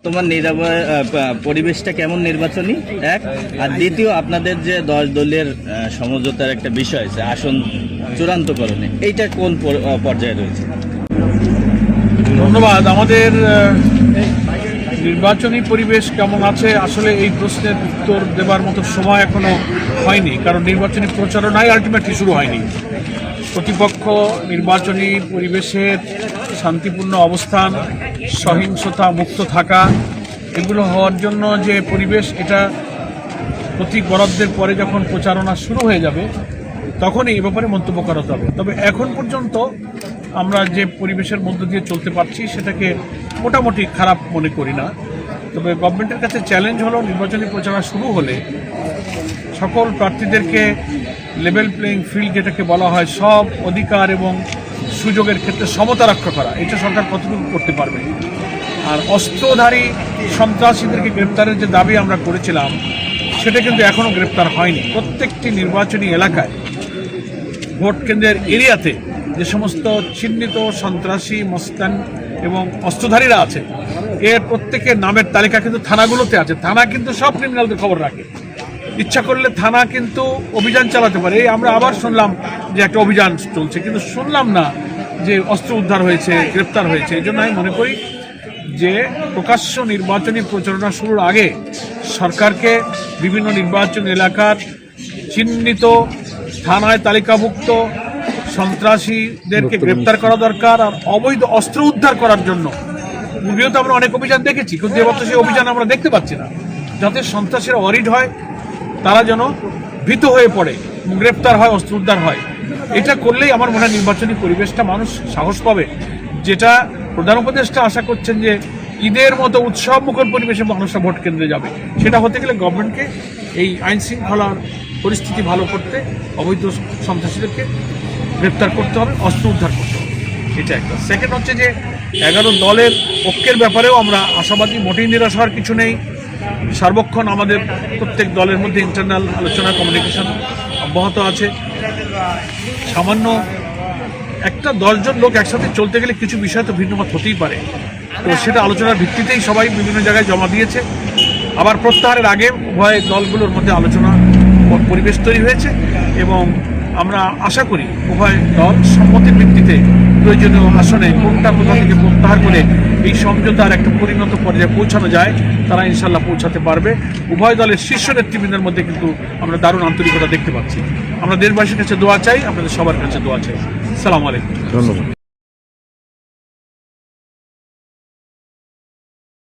বর্তমান পরিবেশটা কেমন নির্বাচনী এক, আর দ্বিতীয় আপনাদের যে 10 দলের সমঝোতার একটা বিষয় আছে আসন চূড়ান্তকরণে, এইটা কোন পর্যায়ে রয়েছে? ধন্যবাদ। আমাদের নির্বাচনী পরিবেশ কেমন আছে আসলে এই প্রশ্নের উত্তর দেবার মতো সময় এখনো হয়নি, কারণ নির্বাচনী প্রচারণাই আলটিমেটলি শুরু হয়নি। প্রতিপক্ষ নির্বাচনী পরিবেশের শান্তিপূর্ণ অবস্থান, সহিংসতা মুক্ত থাকা, এগুলো হওয়ার জন্য যে পরিবেশ, এটা প্রতীক বরাদ্দের পরে যখন প্রচারণা শুরু হয়ে যাবে তখনই এ ব্যাপারে মন্তব্য করা যাবে। তবে এখন পর্যন্ত আমরা যে পরিবেশের মধ্য দিয়ে চলতে পারছি সেটাকে মোটামুটি খারাপ মনে করি না। তবে গভর্নমেন্টের কাছে চ্যালেঞ্জ হলো নির্বাচনী প্রচারণা শুরু হলে সকল প্রার্থীদেরকে লেভেল প্লেইং ফিল্ড, যেটাকে বলা হয়, সব অধিকার এবং সুযোগের ক্ষেত্রে সমতা রক্ষা করা। এটা সরকার কতটুকু করতে পারবে। আর অস্ত্রধারী সন্ত্রাসীদেরকে গ্রেপ্তারের যে দাবি আমরা করেছিলাম সেটা কিন্তু এখনও গ্রেপ্তার হয়নি। প্রত্যেকটি নির্বাচনী এলাকায়, ভোট কেন্দ্রের এরিয়াতে যে সমস্ত চিহ্নিত সন্ত্রাসী, মস্তান এবং অস্ত্রধারীরা আছে, এর প্রত্যেকের নামের তালিকা কিন্তু থানাগুলোতে আছে। থানা কিন্তু সব ক্রিমিনালদের খবর রাখে। ইচ্ছা করলে থানা কিন্তু অভিযান চালাতে পারে। আমরা আবার শুনলাম যে একটা অভিযান চলছে, কিন্তু শুনলাম না যে অস্ত্র উদ্ধার হয়েছে, গ্রেপ্তার হয়েছে। এই জন্য আমি মনে করি যে প্রকাশ্য নির্বাচনী প্রচারণা শুরুর আগে সরকারকে বিভিন্ন নির্বাচনী এলাকার চিহ্নিত, থানায় তালিকাভুক্ত সন্ত্রাসীদেরকে গ্রেপ্তার করা দরকার। আর অবৈধ অস্ত্র উদ্ধার করার জন্য পূর্বেও তো আমরা অনেক অভিযান দেখেছি, কিন্তু এবার তো সেই অভিযান আমরা দেখতে পাচ্ছি না। যাতে সন্ত্রাসীরা অরিড হয়, তারা যেন ভীত হয়ে পড়ে, গ্রেপ্তার হয়, অস্ত্র উদ্ধার হয়। এটা করলেই আমার মনে হয় নির্বাচনী পরিবেশটা মানুষ সাহস পাবে। যেটা প্রধান উপদেষ্টা আশা করছেন যে ঈদের মতো উৎসব মুখর পরিবেশে মানুষরা ভোট কেন্দ্রে যাবে, সেটা হতে গেলে গভর্নমেন্টকে এই আইন শৃঙ্খলার পরিস্থিতি ভালো করতে, অবৈধ সন্ত্রাসীদেরকে গ্রেপ্তার করতে হবে, অস্ত্র উদ্ধার করতে হবে। এটা একটা। সেকেন্ড হচ্ছে যে 11 দলের ঐক্যের ব্যাপারেও আমরা আশাবাদী। মোটেই নিরাশ হওয়ার কিছু নেই। সর্বক্ষণ আমাদের প্রত্যেক দলের মধ্যে ইন্টারনাল আলোচনা, কমিউনিকেশন অব্যাহত আছে। সামান্য একটা 10 জন লোক একসাথে চলতে গেলে কিছু বিষয় তো ভিন্নমত হতেই পারে। তো সেটা আলোচনার ভিত্তিতেই সবাই বিভিন্ন জায়গায় জমা দিয়েছে। আবার প্রত্যাহারের আগে উভয় দলগুলোর মধ্যে আলোচনা পরিবেশ তৈরি হয়েছে এবং আমরা আশা করি উভয় দল সম্মতির ভিত্তিতে প্রয়োজনীয় আসনে কোনটা কোথা থেকে প্রত্যাহার করে এই সমঝোতার একটা পরিণত পর্যায়ে পৌঁছানো যায়, তারা ইনশাল্লাহ পৌঁছাতে পারবে। উভয় দলের শীর্ষ নেতৃবৃন্দের মধ্যে কিন্তু আমরা দারুণ আন্তরিকতা দেখতে পাচ্ছি। আমরা দেশবাসীর কাছে দোয়া চাই, আপনাদের সবার কাছে দোয়া চাই। আসসালামু আলাইকুম। ধন্যবাদ।